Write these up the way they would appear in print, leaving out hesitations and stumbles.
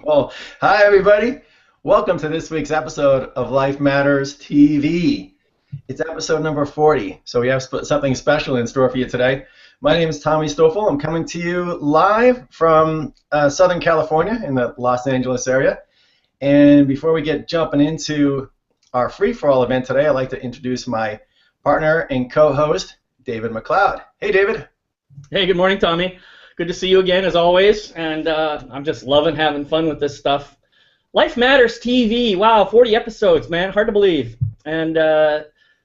Well, hi everybody. Welcome to this week's episode of Life Matters TV. It's episode number 40, so we have something special in store for you today. My name is Tommy Stoffel. I'm coming to you live from Southern California in the Los Angeles area. And before we get jumping into our free-for-all event today, I'd like to introduce my partner and co-host, David McLeod. Hey, David. Hey, good morning, Tommy. Good to see you again, as always, and I'm just loving having fun with this stuff. Life Matters TV, wow, 40 episodes, man, hard to believe. And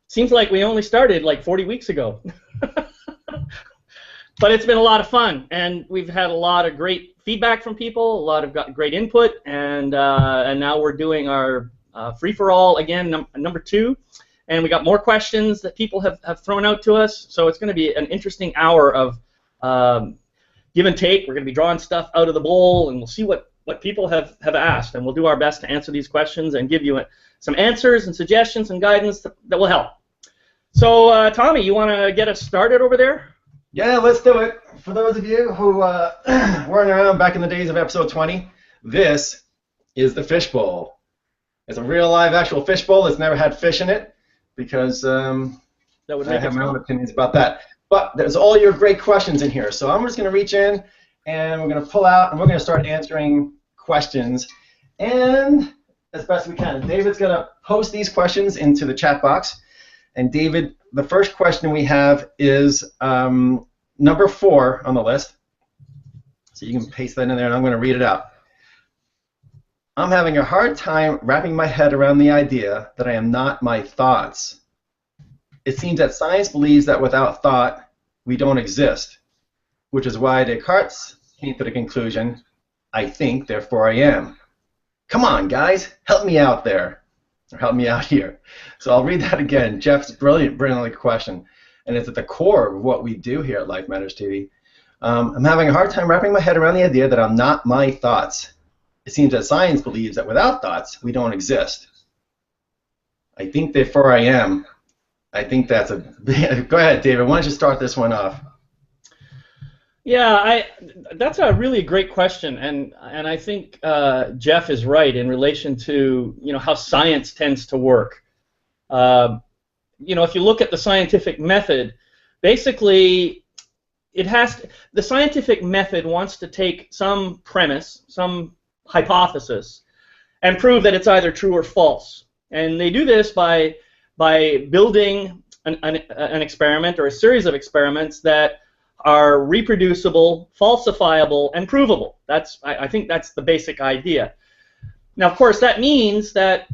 seems like we only started like 40 weeks ago. But it's been a lot of fun, and we've had a lot of great feedback from people, a lot of great input, and now we're doing our free-for-all again, number 2. And we got more questions that people have thrown out to us, so it's going to be an interesting hour of give and take. We're going to be drawing stuff out of the bowl, and we'll see what people have asked, and we'll do our best to answer these questions and give you some answers and suggestions and guidance that will help. So, Tommy, you want to get us started over there? Yeah, let's do it. For those of you who weren't around back in the days of episode 20, this is the fishbowl. It's a real live actual fishbowl that's never had fish in it because I have my own opinions about that. But there's all your great questions in here. So I'm just going to reach in, and we're going to pull out, and we're going to start answering questions, and as best we can. David's going to post these questions into the chat box. And David, the first question we have is number 4 on the list. So you can paste that in there, and I'm going to read it out. I'm having a hard time wrapping my head around the idea that I am not my thoughts. It seems that science believes that without thought, we don't exist, which is why Descartes came to the conclusion, I think, therefore I am. Come on, guys, help me out there, or help me out here. So I'll read that again. Jeff's brilliant question, and it's at the core of what we do here at Life Matters TV. I'm having a hard time wrapping my head around the idea that I'm not my thoughts. It seems that science believes that without thoughts, we don't exist. I think, therefore I am. I think that's a... Go ahead, David. Why don't you start this one off? Yeah, that's a really great question, and I think Jeff is right in relation to how science tends to work. If you look at the scientific method, basically the scientific method wants to take some premise, some hypothesis, and prove that it's either true or false. And they do this by building an experiment or a series of experiments that are reproducible, falsifiable, and provable. I think that's the basic idea. Now, of course, that means that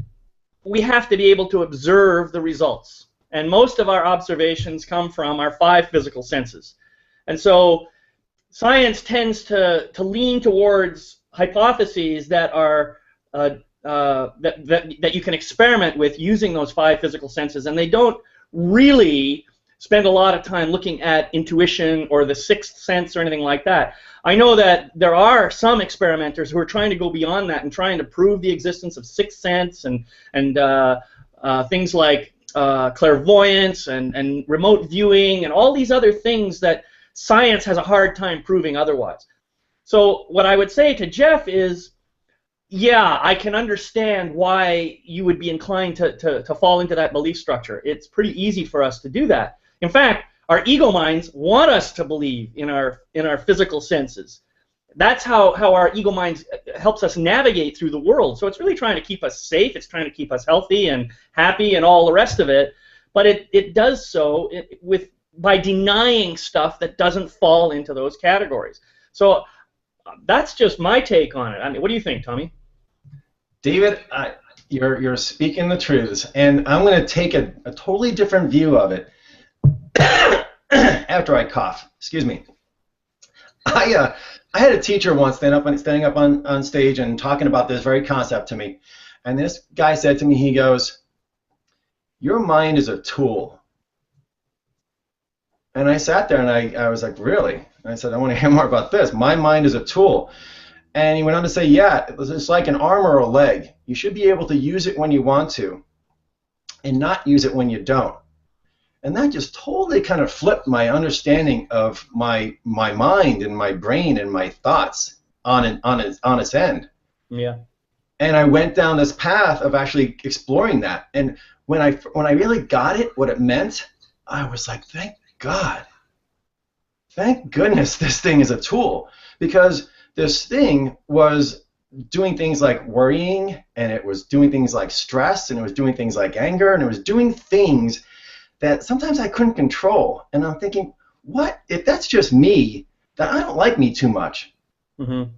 we have to be able to observe the results. And most of our observations come from our 5 physical senses. And so science tends to lean towards hypotheses that are that you can experiment with using those 5 physical senses, and they don't really spend a lot of time looking at intuition or the 6th sense or anything like that. I know that there are some experimenters who are trying to go beyond that and trying to prove the existence of 6th sense and things like clairvoyance and remote viewing and all these other things that science has a hard time proving otherwise. So what I would say to Jeff is, yeah, I can understand why you would be inclined to fall into that belief structure. It's pretty easy for us to do that. In fact, our ego minds want us to believe in our physical senses. That's how our ego minds helps us navigate through the world. So it's really trying to keep us safe. It's trying to keep us healthy and happy and all the rest of it. But it does so by denying stuff that doesn't fall into those categories. So that's just my take on it. I mean, what do you think, Tommy? David, you're speaking the truths, and I'm going to take a totally different view of it after I cough. Excuse me. I had a teacher once standing up on stage and talking about this very concept to me, and this guy said to me, he goes, "Your mind is a tool." And I sat there and I was like, really? And I said, I want to hear more about this. My mind is a tool. And he went on to say, yeah, it's like an arm or a leg. You should be able to use it when you want to and not use it when you don't. And that just totally kind of flipped my understanding of my mind and my brain and my thoughts on its end. Yeah. And I went down this path of actually exploring that. And when I really got it, what it meant, I was like, thank goodness this thing is a tool, because this thing was doing things like worrying, and it was doing things like stress, and it was doing things like anger, and it was doing things that sometimes I couldn't control. And I'm thinking, what if that's just me, that I don't like me too much? Mm-hmm.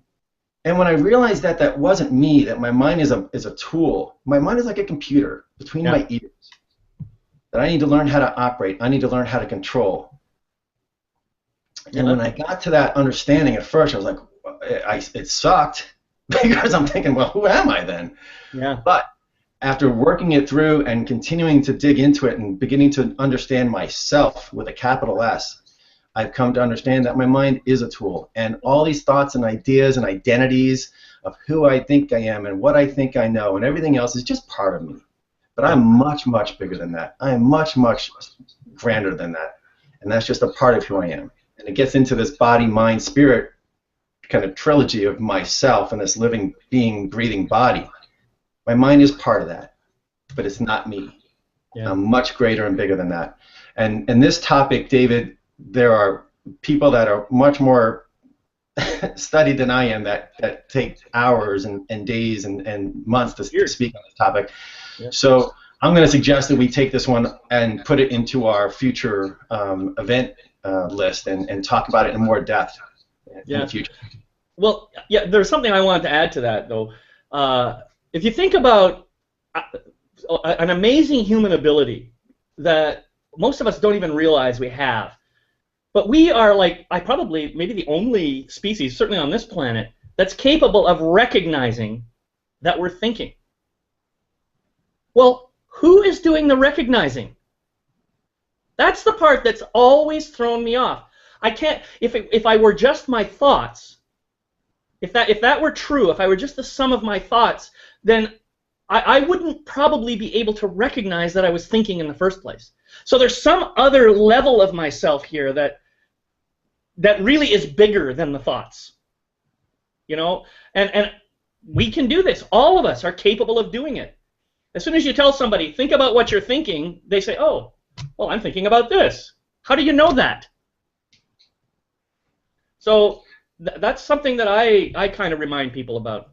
And when I realized that that wasn't me, that my mind is a tool, my mind is like a computer between my ears, that I need to learn how to operate, I need to learn how to control. And when I got to that understanding at first, I was like, it sucked, because I'm thinking, well, who am I then? Yeah. But after working it through and continuing to dig into it and beginning to understand myself with a capital S, I've come to understand that my mind is a tool, and all these thoughts and ideas and identities of who I think I am and what I think I know and everything else is just part of me. But I'm much, much bigger than that. I am much, much grander than that. And that's just a part of who I am. And it gets into this body, mind, spirit kind of trilogy of myself and this living, being, breathing body. My mind is part of that, but it's not me. Yeah. I'm much greater and bigger than that. And this topic, David, there are people that are much more studied than I am that take hours and days and months to speak on this topic. Yeah. So I'm going to suggest that we take this one and put it into our future event list and talk about it in more depth in the future. Well, yeah, there's something I wanted to add to that, though. If you think about an amazing human ability that most of us don't even realize we have, but we are maybe the only species, certainly on this planet, that's capable of recognizing that we're thinking. Well, who is doing the recognizing? That's the part that's always thrown me off. I can't, if I were just my thoughts, if that were true, if I were just the sum of my thoughts, then I wouldn't probably be able to recognize that I was thinking in the first place. So there's some other level of myself here that really is bigger than the thoughts. You know? And we can do this. All of us are capable of doing it. As soon as you tell somebody, think about what you're thinking, they say, oh, well, I'm thinking about this. How do you know that? So that's something that I kind of remind people about.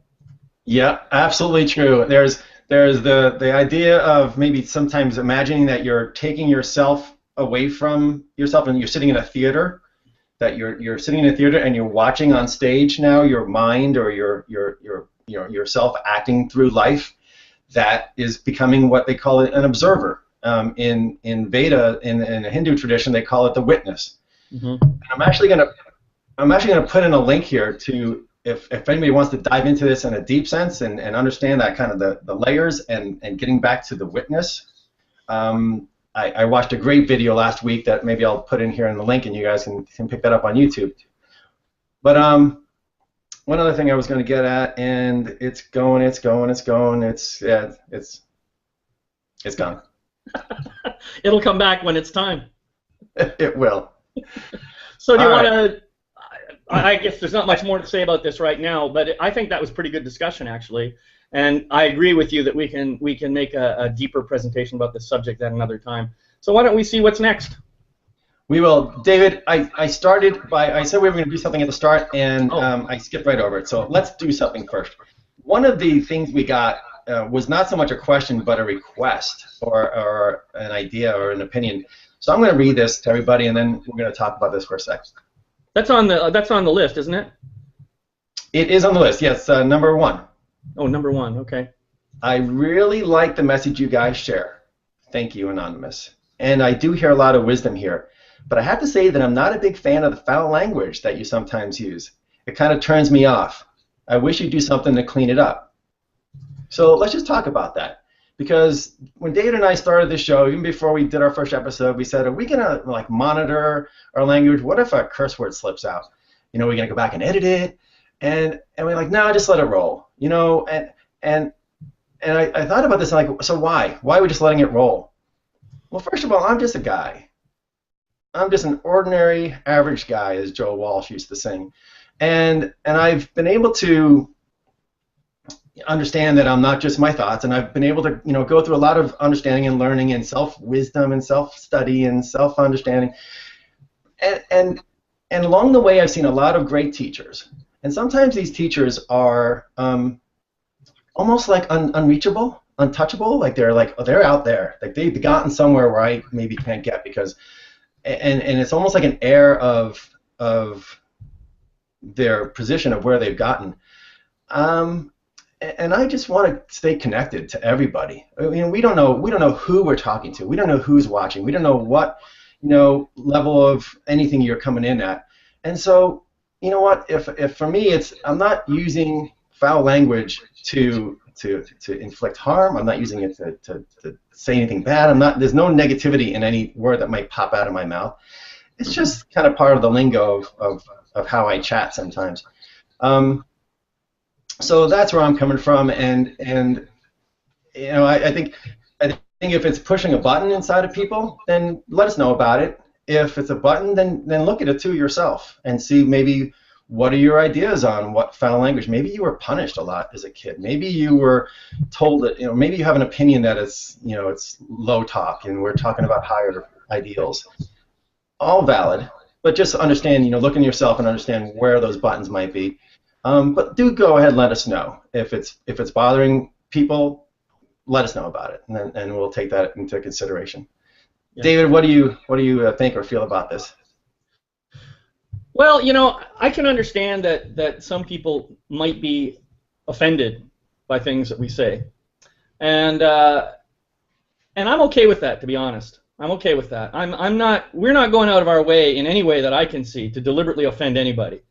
Yeah, absolutely true. There's the idea of maybe sometimes imagining that you're taking yourself away from yourself and you're sitting in a theater, that you're sitting in a theater and you're watching on stage now your mind or yourself acting through life. That is becoming what they call it an observer. In Veda, in a Hindu tradition, they call it the witness. Mm-hmm. And I'm actually gonna put in a link here to if anybody wants to dive into this in a deep sense and understand that kind of the layers and getting back to the witness. I watched a great video last week that maybe I'll put in here in the link and you guys can pick that up on YouTube. But one other thing I was going to get at, and it's gone. It'll come back when it's time. It will. So do you want to? I guess there's not much more to say about this right now, but I think that was pretty good discussion actually, and I agree with you that we can make a deeper presentation about this subject at another time. So why don't we see what's next? We will. David, I said we were going to do something at the start, and I skipped right over it. So let's do something first. One of the things we got was not so much a question, but a request or an idea or an opinion. So I'm going to read this to everybody, and then we're going to talk about this for a second. That's on the list, isn't it? It is on the list. Yes, number 1. Oh, number 1. Okay. I really like the message you guys share. Thank you, Anonymous. And I do hear a lot of wisdom here. But I have to say that I'm not a big fan of the foul language that you sometimes use. It kind of turns me off. I wish you'd do something to clean it up. So let's just talk about that. Because when David and I started this show, even before we did our first episode, we said, are we going to monitor our language? What if a curse word slips out? You know, we're going to go back and edit it? And we're like, no, just let it roll. You know, and I thought about this, and like, so why? Why are we just letting it roll? Well, first of all, I'm just a guy. I'm just an ordinary, average guy, as Joe Walsh used to sing. And I've been able to understand that I'm not just my thoughts, and I've been able to, go through a lot of understanding and learning and self-wisdom and self-study and self-understanding. And along the way, I've seen a lot of great teachers. And sometimes these teachers are almost like unreachable, untouchable. Like they're out there. Like they've gotten somewhere where I maybe can't get because, and it's almost like an air of their position of where they've gotten. And I just want to stay connected to everybody. We don't know who we're talking to. We don't know who's watching. We don't know what level of anything you're coming in at. And so, you know what? If for me, I'm not using foul language to inflict harm. I'm not using it to say anything bad. There's no negativity in any word that might pop out of my mouth. It's just kind of part of the lingo of how I chat sometimes. So that's where I'm coming from, and I think if it's pushing a button inside of people, then let us know about it. If it's a button, then look at it too yourself and see maybe what are your ideas on what foul language. Maybe you were punished a lot as a kid. Maybe you were told that maybe you have an opinion that it's low talk, and we're talking about higher ideals. All valid, but just understand, look in yourself and understand where those buttons might be. But do go ahead and let us know if it's bothering people. Let us know about it, and we'll take that into consideration. Yeah. David, what do you think or feel about this? Well, I can understand that some people might be offended by things that we say, and I'm okay with that, to be honest. I'm okay with that. We're not going out of our way in any way that I can see to deliberately offend anybody.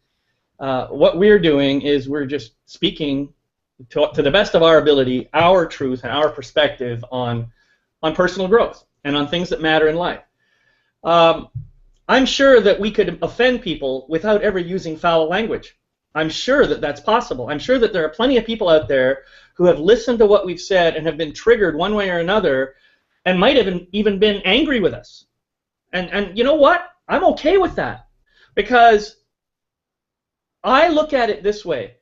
What we're doing is we're just speaking to the best of our ability, our truth and our perspective on personal growth and on things that matter in life. I'm sure that we could offend people without ever using foul language. I'm sure that that's possible. I'm sure that there are plenty of people out there who have listened to what we've said and have been triggered one way or another and might have even been angry with us. And you know what? I'm okay with that, because I look at it this way,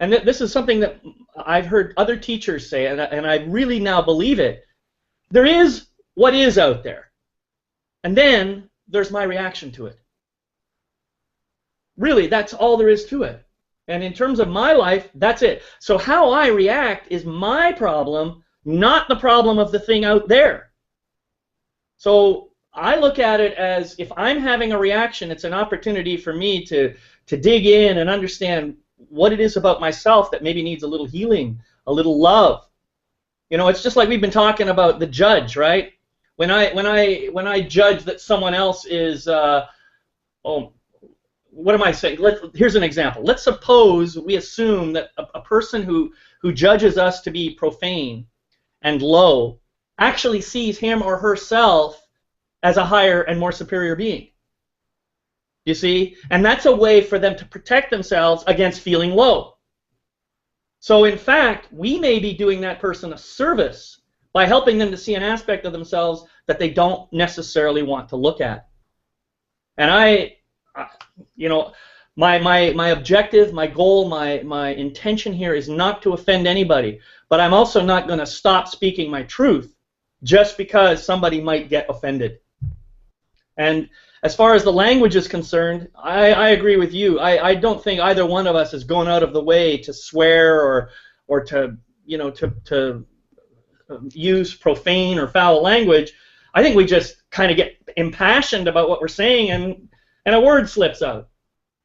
and this is something that I've heard other teachers say, and I really now believe it. There is what is out there, and then there's my reaction to it. Really, that's all there is to it. And in terms of my life, that's it. So how I react is my problem, not the problem of the thing out there. So I look at it as, if I'm having a reaction, it's an opportunity for me to dig in and understand what it is about myself that maybe needs a little healing, a little love. It's just like we've been talking about the judge, right? When I judge that someone else is, what am I saying? Here's an example. Let's suppose we assume that a person who judges us to be profane and low actually sees him or herself as a higher and more superior being. You see? And that's a way for them to protect themselves against feeling low. So in fact, we may be doing that person a service by helping them to see an aspect of themselves that they don't necessarily want to look at. And my objective, my goal, my intention here is not to offend anybody, but I'm also not going to stop speaking my truth just because somebody might get offended. And as far as the language is concerned, I agree with you. I don't think either one of us is going out of the way to swear or to use profane or foul language. I think we just kind of get impassioned about what we're saying, and a word slips out.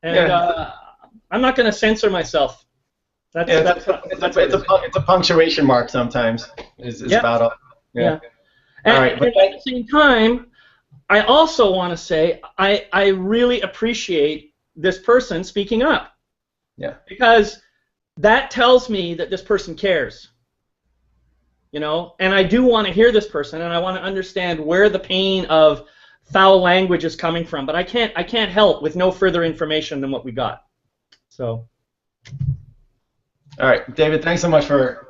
And yeah. I'm not going to censor myself. It's a punctuation mark sometimes. Is yeah. About all. Yeah. And, all right, but at the same time, I also want to say I really appreciate this person speaking up. Yeah. Because that tells me that this person cares. And I do want to hear this person, and I want to understand where the pain of foul language is coming from. But I can't help with no further information than what we got. So. All right, David, thanks so much for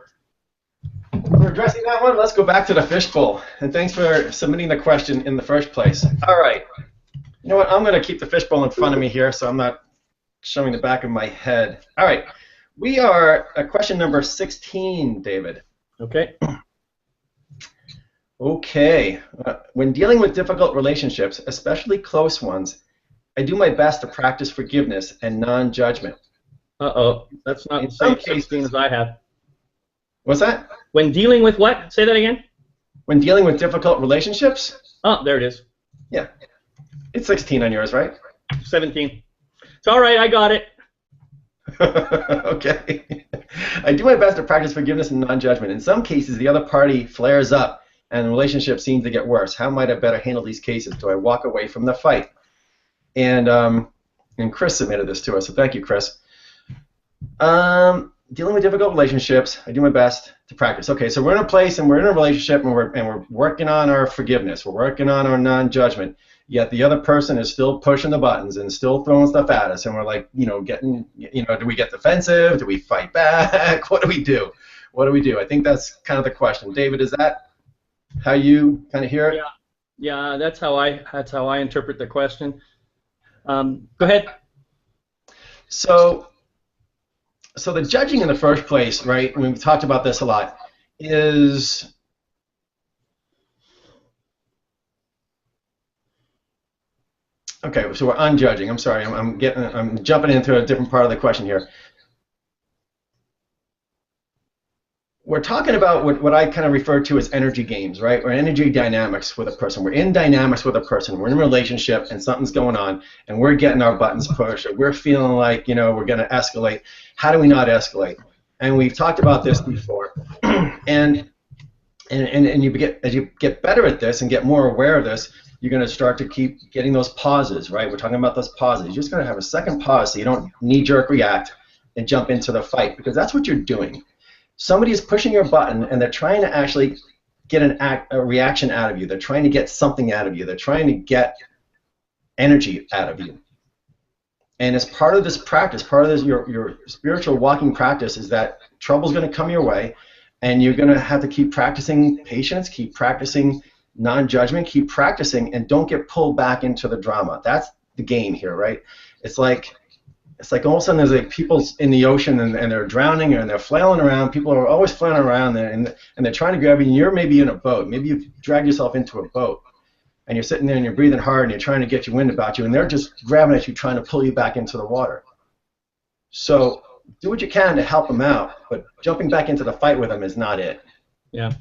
addressing that one. Let's go back to the fishbowl, and thanks for submitting the question in the first place. All right, you know what? I'm going to keep the fishbowl in front of me here, so I'm not showing the back of my head. All right, We are at question number 16, David. Okay. Okay. When dealing with difficult relationships, especially close ones, I do my best to practice forgiveness and non-judgment. Uh-oh. That's not In the some same 16 cases, as I have. what's that? When dealing with what? Say that again? When dealing with difficult relationships? Oh, there it is. Yeah. It's 16 on yours, right? 17. It's all right. I got it. Okay. I do my best to practice forgiveness and non-judgment. In some cases, the other party flares up and the relationship seems to get worse. How might I better handle these cases? Do I walk away from the fight? And Chris submitted this to us, so thank you, Chris. Dealing with difficult relationships, I do my best to practice. Okay, so we're in a place and we're in a relationship and we're working on our forgiveness. We're working on our non-judgment. Yet the other person is still pushing the buttons and still throwing stuff at us, and we're like, getting, do we get defensive? Do we fight back? What do we do? What do we do? I think that's kind of the question. David, is that how you kind of hear it? Yeah, that's how I interpret the question. Go ahead. So the judging in the first place, right? We've talked about this a lot. Is okay. So we're unjudging. I'm sorry. I'm jumping into a different part of the question here. We're talking about what I kind of refer to as energy games, right? Or energy dynamics with a person. We're in dynamics with a person. We're in a relationship, and something's going on, and we're getting our buttons pushed, or we're feeling like we're going to escalate. How do we not escalate? And we've talked about this before. and as you get better at this and get more aware of this, you're going to start to keep getting those pauses, right? We're talking about those pauses. You're just going to have a second pause so you don't knee-jerk react and jump into the fight, because that's what you're doing. Somebody is pushing your button, and they're trying to actually get a reaction out of you. They're trying to get something out of you. They're trying to get energy out of you. And as part of this practice, part of this, your spiritual walking practice, is that trouble's going to come your way, and you're going to have to keep practicing patience, keep practicing non-judgment, keep practicing, and don't get pulled back into the drama. That's the game here, right? It's like all of a sudden there's like people in the ocean and they're drowning and they're flailing around. People are always flailing around there, and they're trying to grab you, and you're maybe in a boat. Maybe you've dragged yourself into a boat, and you're sitting there and you're breathing hard and you're trying to get your wind about you, and they're just grabbing at you, trying to pull you back into the water. So do what you can to help them out, but jumping back into the fight with them is not it. Yeah,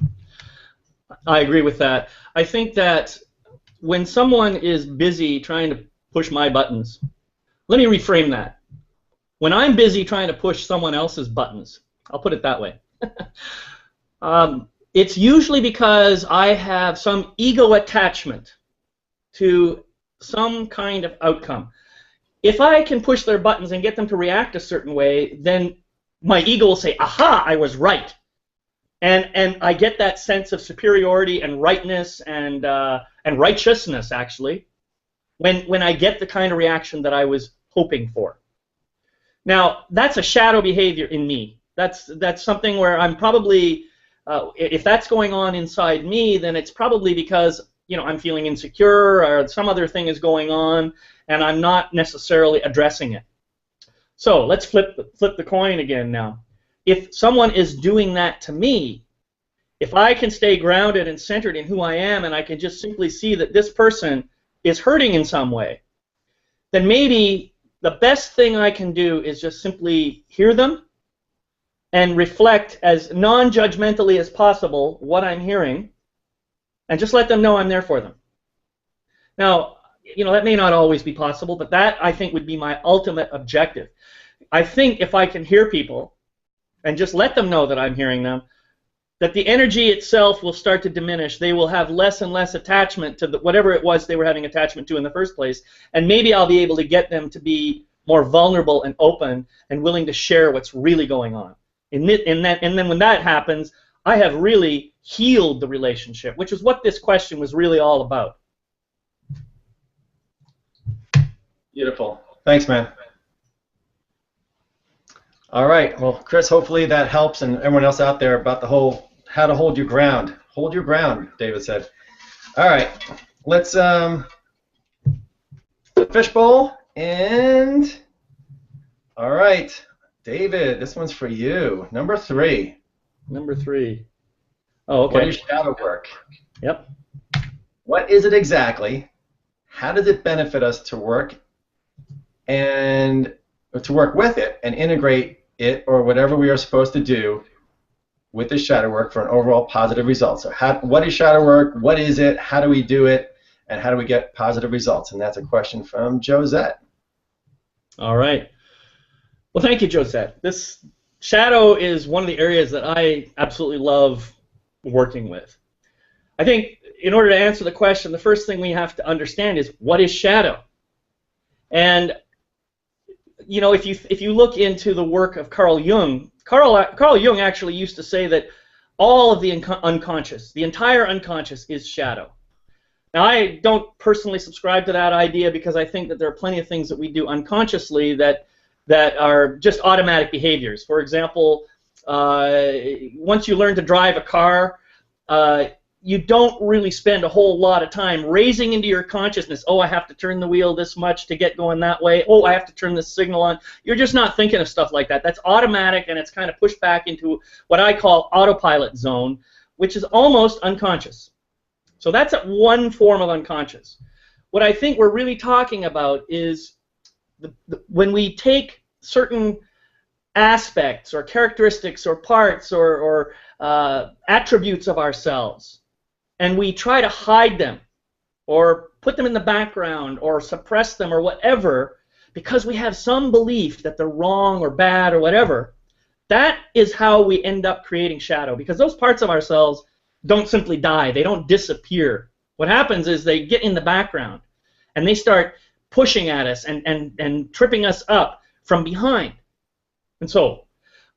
I agree with that. I think that when someone is busy trying to push my buttons, let me reframe that. When I'm busy trying to push someone else's buttons, I'll put it that way, it's usually because I have some ego attachment to some kind of outcome. If I can push their buttons and get them to react a certain way, then my ego will say, aha, I was right. And I get that sense of superiority and rightness and righteousness, actually, when I get the kind of reaction that I was hoping for. Now, that's a shadow behavior in me. That's something where I'm probably, if that's going on inside me, then it's probably because I'm feeling insecure or some other thing is going on, and I'm not necessarily addressing it. So let's flip the coin again now. If someone is doing that to me, if I can stay grounded and centered in who I am, and I can just simply see that this person is hurting in some way, then maybe the best thing I can do is just simply hear them and reflect as non-judgmentally as possible what I'm hearing, and just let them know I'm there for them. Now, that may not always be possible, but that, I think, would be my ultimate objective. I think if I can hear people and just let them know that I'm hearing them, that the energy itself will start to diminish. They will have less and less attachment to whatever it was they were having attachment to in the first place, and maybe I'll be able to get them to be more vulnerable and open and willing to share what's really going on. And then when that happens, I have really healed the relationship, which is what this question was really all about. Beautiful. Thanks, man. All right. Well, Chris, hopefully that helps, and everyone else out there, about the whole how to hold your ground. Hold your ground, David said. All right. Let's the fishbowl, and all right. David, this one's for you. Number 3. Number 3. Oh, okay. What is shadow work? Yep. What is it exactly? How does it benefit us to work and to work with it and integrate it or whatever we are supposed to do with this shadow work for an overall positive result? So what is shadow work? What is it? How do we do it? And how do we get positive results? And that's a question from Josette. All right. Well, thank you, Josette. This shadow is one of the areas that I absolutely love working with. I think in order to answer the question, the first thing we have to understand is, what is shadow? And you know, if you look into the work of Carl Jung, Carl Jung actually used to say that all of the unconscious, the entire unconscious, is shadow. Now, I don't personally subscribe to that idea because I think that there are plenty of things that we do unconsciously that are just automatic behaviors. For example, once you learn to drive a car, you don't really spend a whole lot of time raising into your consciousness, oh, I have to turn the wheel this much to get going that way, oh, I have to turn this signal on. You're just not thinking of stuff like that. That's automatic, and it's kind of pushed back into what I call autopilot zone, which is almost unconscious. So that's one form of unconscious. What I think we're really talking about is when we take certain aspects or characteristics or parts or attributes of ourselves, and we try to hide them or put them in the background or suppress them or whatever because we have some belief that they're wrong or bad or whatever, that is how we end up creating shadow, because those parts of ourselves don't simply die. They don't disappear. What happens is they get in the background and they start pushing at us and tripping us up from behind. And so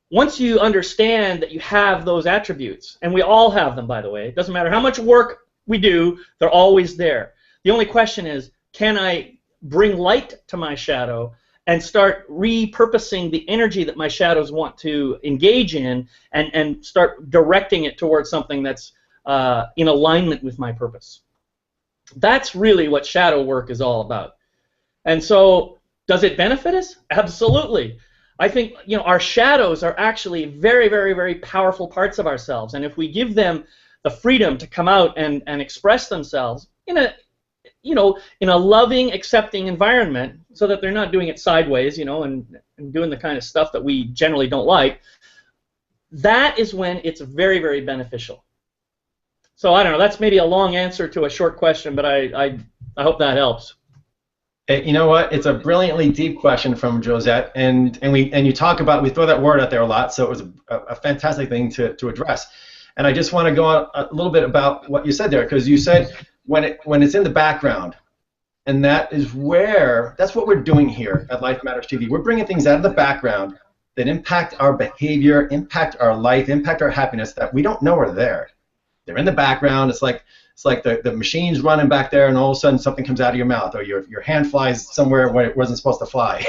once you understand that you have those attributes, and we all have them, by the way, it doesn't matter how much work we do, they're always there. The only question is, can I bring light to my shadow and start repurposing the energy that my shadows want to engage in and start directing it towards something that's in alignment with my purpose? That's really what shadow work is all about. And so, does it benefit us? Absolutely. I think, you know, our shadows are actually very, very, very powerful parts of ourselves, and if we give them the freedom to come out and express themselves in a, you know, in a loving, accepting environment, so that they're not doing it sideways, you know, and doing the kind of stuff that we generally don't like, that is when it's very, very beneficial. So I don't know. That's maybe a long answer to a short question, but I hope that helps. You know what? It's a brilliantly deep question from Josette, and you talk about, we throw that word out there a lot, so it was a fantastic thing to address. And I just want to go on a little bit about what you said there, because you said when it's in the background, and that's what we're doing here at Life Matters TV. We're bringing things out of the background that impact our behavior, impact our life, impact our happiness that we don't know are there. They're in the background. It's like the machine's running back there, and all of a sudden something comes out of your mouth, or your hand flies somewhere where it wasn't supposed to fly,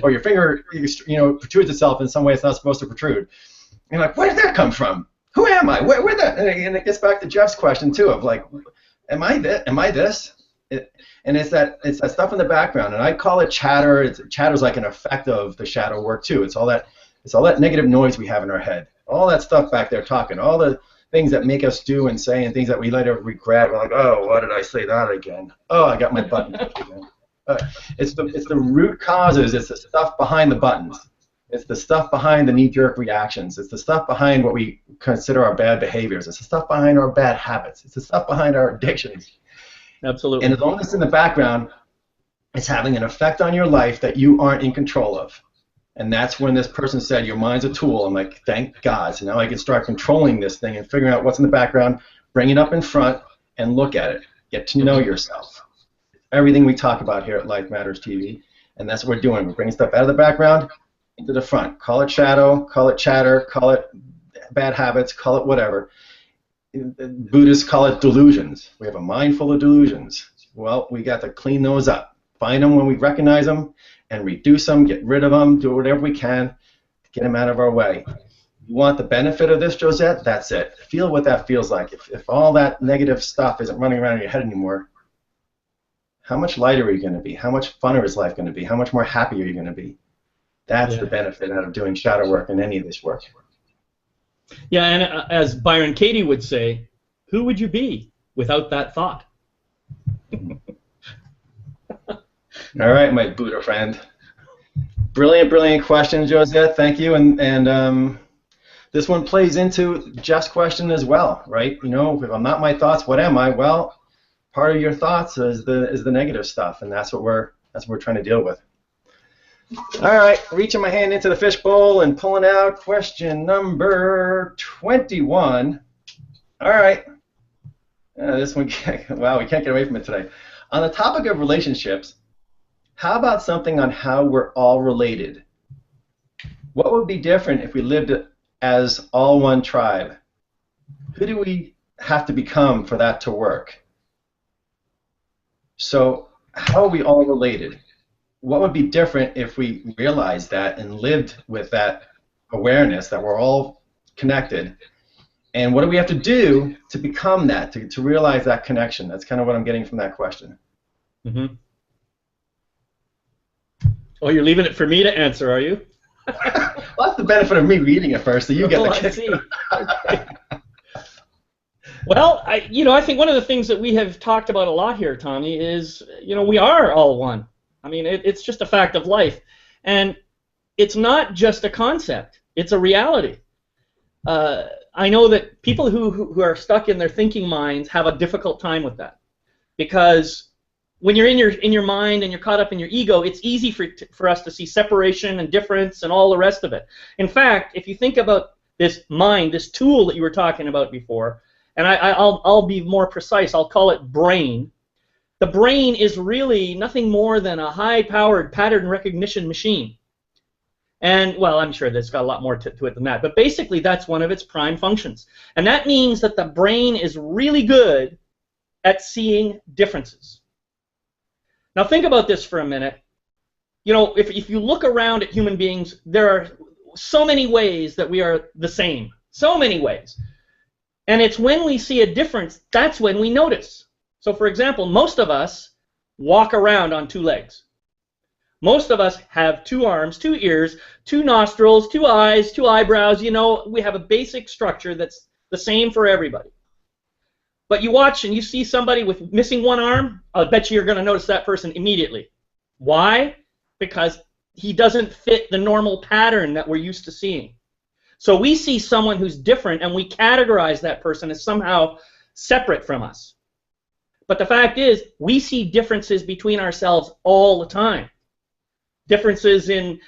or your finger, you know, protrudes itself in some way it's not supposed to protrude. And you're like, where did that come from? Who am I? Where that? And it gets back to Jeff's question too, of like, am I this? Am I this? And it's that stuff in the background, and I call it chatter. Chatter's like an effect of the shadow work too. It's all that negative noise we have in our head, all that stuff back there talking, all the things that make us do and say, and things that we later regret. We're like, oh, why did I say that again? Oh, I got my button pushed again. It's the root causes. It's the stuff behind the buttons. It's the stuff behind the knee-jerk reactions. It's the stuff behind what we consider our bad behaviors. It's the stuff behind our bad habits. It's the stuff behind our addictions. Absolutely. And as long as it's in the background, it's having an effect on your life that you aren't in control of. And that's when this person said, your mind's a tool. I'm like, thank God. So now I can start controlling this thing and figuring out what's in the background, bring it up in front, and look at it. Get to know yourself. Everything we talk about here at Life Matters TV, and that's what we're doing. We're bringing stuff out of the background into the front. Call it shadow, call it chatter, call it bad habits, call it whatever. Buddhists call it delusions. We have a mind full of delusions. Well, we got to clean those up. Find them when we recognize them, and reduce them, get rid of them, do whatever we can to get them out of our way. You want the benefit of this, Josette? That's it. Feel what that feels like. If all that negative stuff isn't running around in your head anymore, how much lighter are you going to be? How much funner is life going to be? How much more happy are you going to be? That's the benefit out of doing shadow work and any of this work. Yeah, and as Byron Katie would say, who would you be without that thought? All right, my Buddha friend. Brilliant, brilliant question, Josette. Thank you. And this one plays into Jeff's question as well, right? You know, if I'm not my thoughts, what am I? Well, part of your thoughts is the negative stuff, and that's what we're trying to deal with. All right, reaching my hand into the fishbowl and pulling out question number 21. All right. This one, wow, we can't get away from it today. On the topic of relationships, how about something on how we're all related? What would be different if we lived as all one tribe? Who do we have to become for that to work? So how are we all related? What would be different if we realized that and lived with that awareness that we're all connected? And what do we have to do to become that, to realize that connection? That's kind of what I'm getting from that question. Mm-hmm. Oh, you're leaving it for me to answer, are you? Well, that's the benefit of me reading it first, so you get the kick. See. Okay. Well, I think one of the things that we have talked about a lot here, Tommy, is, we are all one. I mean, it's just a fact of life. And it's not just a concept. It's a reality. I know that people who are stuck in their thinking minds have a difficult time with that. Because when you're in your mind and you're caught up in your ego, it's easy for us to see separation and difference and all the rest of it. In fact, if you think about this mind, this tool that you were talking about before, and I'll be more precise, I'll call it brain. The brain is really nothing more than a high-powered pattern recognition machine. And, well, I'm sure there's got a lot more to it than that, but basically that's one of its prime functions. And that means that the brain is really good at seeing differences. Now think about this for a minute. If you look around at human beings, there are so many ways that we are the same. So many ways. And it's when we see a difference, that's when we notice. So for example, most of us walk around on two legs. Most of us have two arms, two ears, two nostrils, two eyes, two eyebrows. We have a basic structure that's the same for everybody. But you watch and you see somebody with missing one arm, I'll bet you're going to notice that person immediately. Why? Because he doesn't fit the normal pattern that we're used to seeing. So we see someone who's different and we categorize that person as somehow separate from us. But the fact is, we see differences between ourselves all the time. Differences in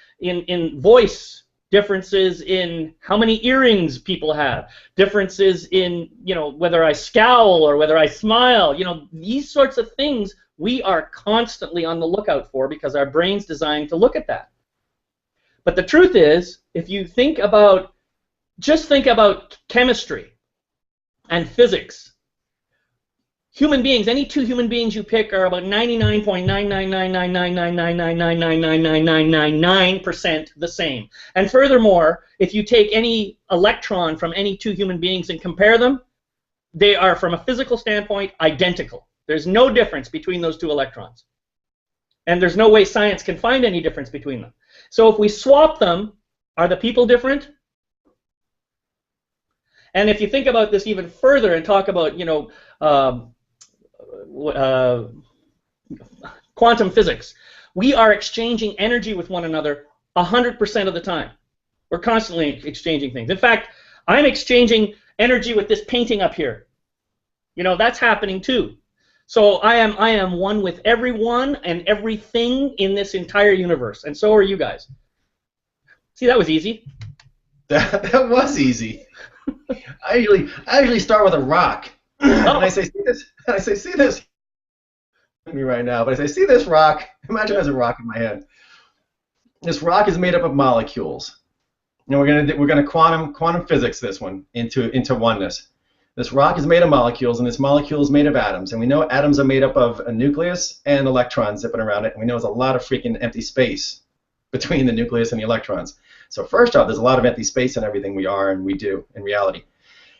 voice, differences in how many earrings people have, differences in, whether I scowl or whether I smile. These sorts of things we are constantly on the lookout for because our brain's designed to look at that. But the truth is, if you just think about chemistry and physics. Human beings, any two human beings you pick are about 99.9999999999999% the same. And furthermore, if you take any electron from any two human beings and compare them, they are, from a physical standpoint, identical. There's no difference between those two electrons. And there's no way science can find any difference between them. So if we swap them, are the people different? And if you think about this even further and talk about, quantum physics, we are exchanging energy with one another 100% of the time. We're constantly exchanging things. In fact, I'm exchanging energy with this painting up here. That's happening too. So I am one with everyone and everything in this entire universe, and so are you guys. See, that was easy. That was easy. I usually start with a rock. And I say, see this. Me right now, but I say, see this rock. Imagine there's a rock in my head. This rock is made up of molecules. We're gonna quantum physics this one into oneness. This rock is made of molecules, and this molecule is made of atoms. And we know atoms are made up of a nucleus and electrons zipping around it. And we know there's a lot of freaking empty space between the nucleus and the electrons. So first off, there's a lot of empty space in everything we are and we do in reality.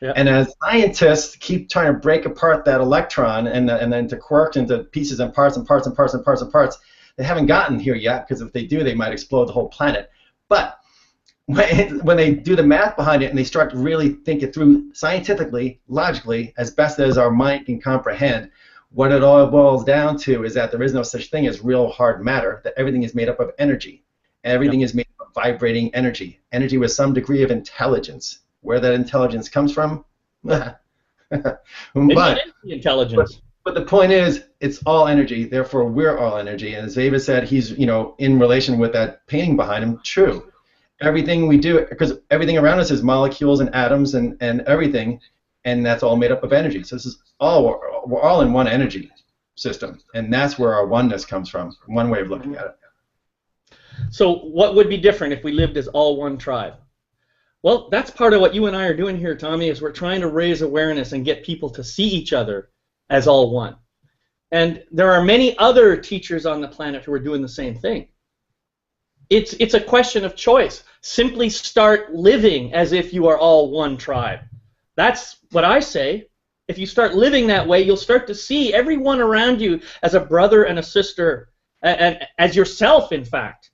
Yep. And as scientists keep trying to break apart that electron and then to quarks into pieces and parts and parts and parts and parts and parts, they haven't gotten here yet, because if they do, they might explode the whole planet. But when they do the math behind it and they start to really think it through scientifically, logically, as best as our mind can comprehend, what it all boils down to is that there is no such thing as real hard matter, that everything is made up of energy. Everything is made up of vibrating energy. Energy with some degree of intelligence. Where that intelligence comes from, Maybe it is the intelligence. But the point is, it's all energy. Therefore, we're all energy. And as David said, he's in relation with that painting behind him. True. Everything we do, because everything around us is molecules and atoms and everything, and that's all made up of energy. So this is all we're all in one energy system, and that's where our oneness comes from. One way of looking at it. So what would be different if we lived as all one tribe? Well, that's part of what you and I are doing here, Tommy, is we're trying to raise awareness and get people to see each other as all one. And there are many other teachers on the planet who are doing the same thing. It's a question of choice. Simply start living as if you are all one tribe. That's what I say. If you start living that way, you'll start to see everyone around you as a brother and a sister, and as yourself, in fact.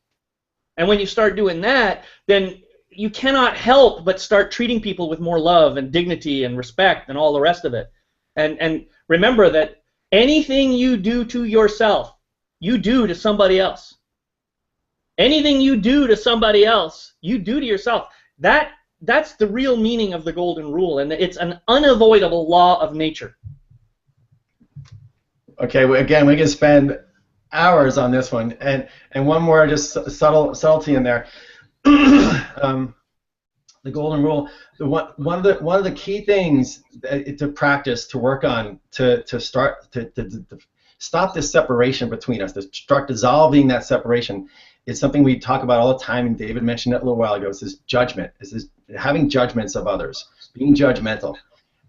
And when you start doing that, then you cannot help but start treating people with more love and dignity and respect and all the rest of it. And remember that anything you do to yourself, you do to somebody else. Anything you do to somebody else, you do to yourself. That's the real meaning of the golden rule, and it's an unavoidable law of nature. Okay, again, we can spend hours on this one, and one more just subtlety in there. The golden rule. One of the key things to practice, to work on, to start to stop this separation between us, to start dissolving that separation, is something we talk about all the time, and David mentioned it a little while ago. It's this judgment. It's this having judgments of others, being judgmental.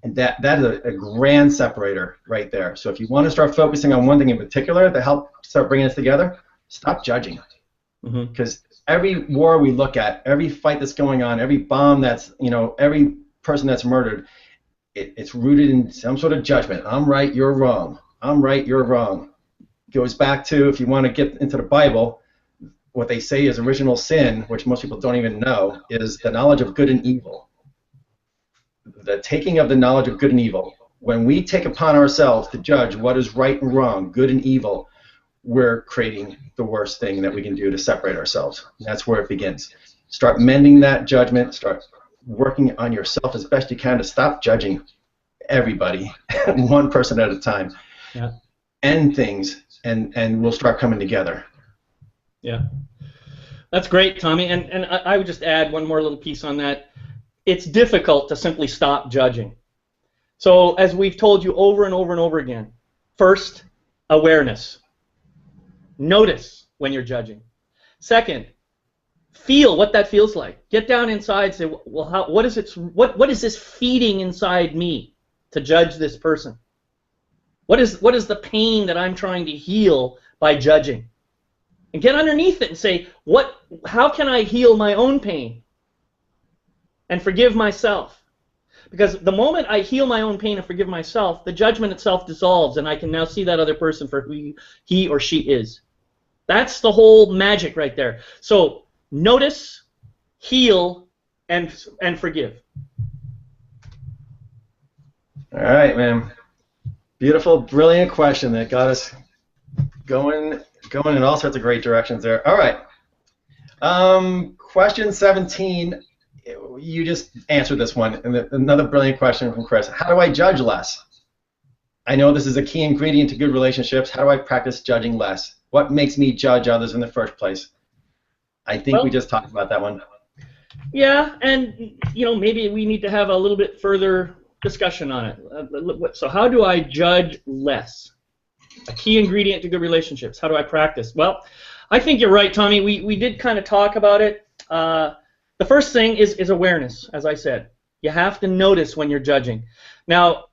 And that is a grand separator right there. So if you want to start focusing on one thing in particular to help start bringing us together, stop judging. Because every war we look at, every fight that's going on, every bomb that's, every person that's murdered, it's rooted in some sort of judgment. I'm right, you're wrong. I'm right, you're wrong. It goes back to, if you want to get into the Bible, what they say is original sin, which most people don't even know, is the knowledge of good and evil. The taking of the knowledge of good and evil. When we take upon ourselves to judge what is right and wrong, good and evil, we're creating the worst thing that we can do to separate ourselves. And that's where it begins. Start mending that judgment. Start working on yourself as best you can to stop judging everybody, one person at a time. Yeah. End things, and we'll start coming together. Yeah. That's great, Tommy. And I would just add one more little piece on that. It's difficult to simply stop judging. So as we've told you over and over and over again, first, awareness. Notice when you're judging. Second, feel what that feels like. Get down inside and say, well, what is this feeding inside me to judge this person? What is the pain that I'm trying to heal by judging? And get underneath it and say, how can I heal my own pain and forgive myself? Because the moment I heal my own pain and forgive myself, the judgment itself dissolves, and I can now see that other person for who he or she is. That's the whole magic right there. So notice, heal, and forgive. All right, man. Beautiful, brilliant question that got us going in all sorts of great directions there. All right. Question 17. You just answered this one. And another brilliant question from Chris. How do I judge less? I know this is a key ingredient to good relationships. How do I practice judging less? What makes me judge others in the first place? I think we just talked about that one. Yeah, and maybe we need to have a little bit further discussion on it. So how do I judge less? A key ingredient to good relationships. How do I practice? Well, I think you're right, Tommy. We did kind of talk about it. The first thing is awareness, as I said. You have to notice when you're judging. Now,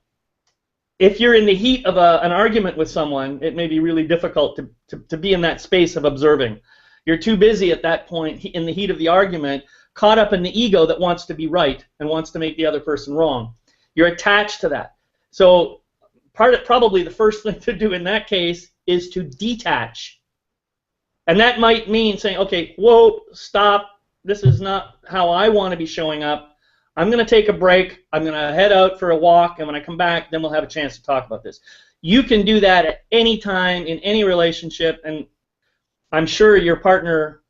if you're in the heat of an argument with someone, it may be really difficult to be in that space of observing. You're too busy at that point, in the heat of the argument, caught up in the ego that wants to be right and wants to make the other person wrong. You're attached to that. So probably the first thing to do in that case is to detach. And that might mean saying, okay, whoa, stop. This is not how I want to be showing up. I'm going to take a break. I'm going to head out for a walk, and when I come back, then we'll have a chance to talk about this. You can do that at any time in any relationship, and I'm sure your partner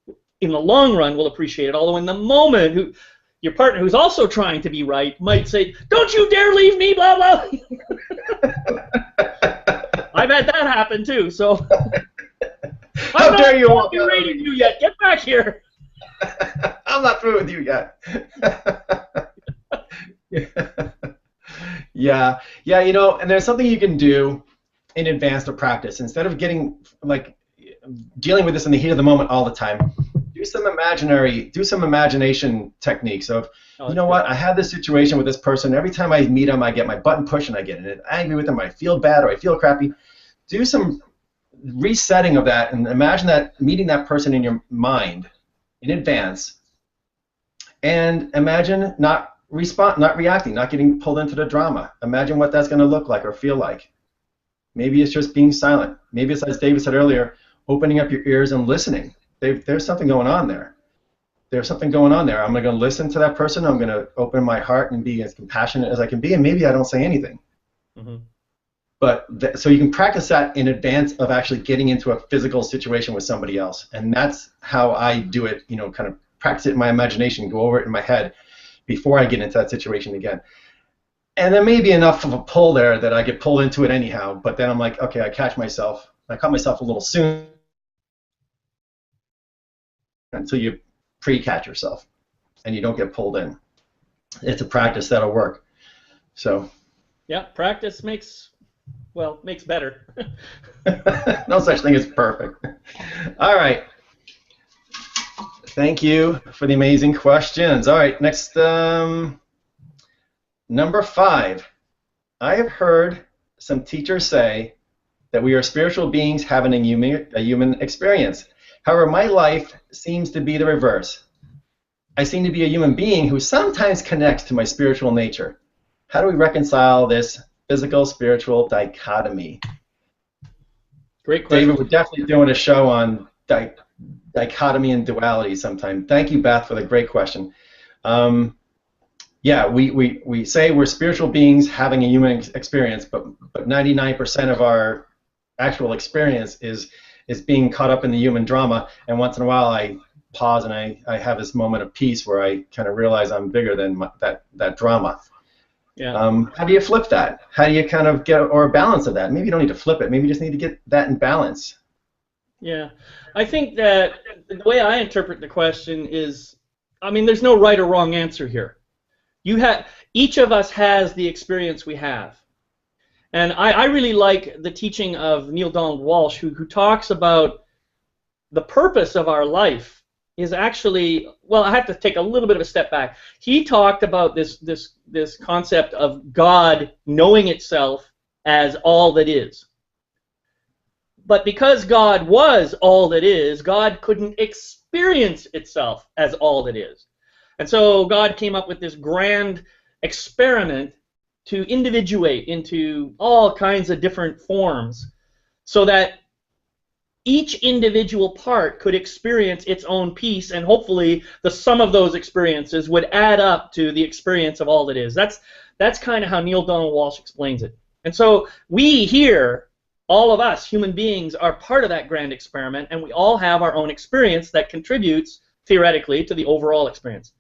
in the long run will appreciate it, although in the moment, your partner who's also trying to be right might say, "Don't you dare leave me, blah, blah." I've had that happen too, so. How dare you walk out? I'm not rating you yet. Get back here. I'm not through with you yet. Yeah, you know, and there's something you can do in advance to practice. Instead of getting, like, dealing with this in the heat of the moment all the time, do some imagination techniques of, you know what, I had this situation with this person. Every time I meet them, I get my button pushed and I get angry with them. I feel bad or I feel crappy. Do some resetting of that and imagine that meeting that person in your mind in advance, and imagine not reacting, not getting pulled into the drama. Imagine what that's going to look like or feel like. Maybe it's just being silent. Maybe it's, as David said earlier, opening up your ears and listening. There's something going on there. There's something going on there. I'm going to listen to that person. I'm going to open my heart and be as compassionate as I can be, and maybe I don't say anything. Mm-hmm. But so you can practice that in advance of actually getting into a physical situation with somebody else, and that's how I do it. You know, kind of practice it in my imagination, go over it in my head before I get into that situation again. And there may be enough of a pull there that I get pulled into it anyhow. But then I'm like, okay, I caught myself a little soon. Until you pre-catch yourself, and you don't get pulled in. It's a practice that'll work. So. Yeah, practice makes better. No such thing as perfect. All right. Thank you for the amazing questions. All right, next, number 5. I have heard some teachers say that we are spiritual beings having a human experience. However, my life seems to be the reverse. I seem to be a human being who sometimes connects to my spiritual nature. How do we reconcile this physical-spiritual dichotomy? Great question. David, we're definitely doing a show on dichotomy and duality sometime. Thank you, Beth, for the great question. Yeah, we say we're spiritual beings having a human experience, but 99% of our actual experience is being caught up in the human drama, and once in a while I pause and I have this moment of peace where I kind of realize I'm bigger than that drama. Yeah. How do you flip that? How do you kind of get a balance of that? Maybe you don't need to flip it. Maybe you just need to get that in balance. Yeah, I think that the way I interpret the question is, I mean, there's no right or wrong answer here. Each of us has the experience we have. And I really like the teaching of Neale Donald Walsch, who talks about the purpose of our life is actually, well, I have to take a little bit of a step back. He talked about this concept of God knowing itself as all that is. But because God was all that is, God couldn't experience itself as all that is. And so God came up with this grand experiment to individuate into all kinds of different forms so that each individual part could experience its own piece, and hopefully the sum of those experiences would add up to the experience of all that is. That's kind of how Neale Donald Walsch explains it. And so we here, all of us human beings, are part of that grand experiment, and we all have our own experience that contributes theoretically to the overall experience.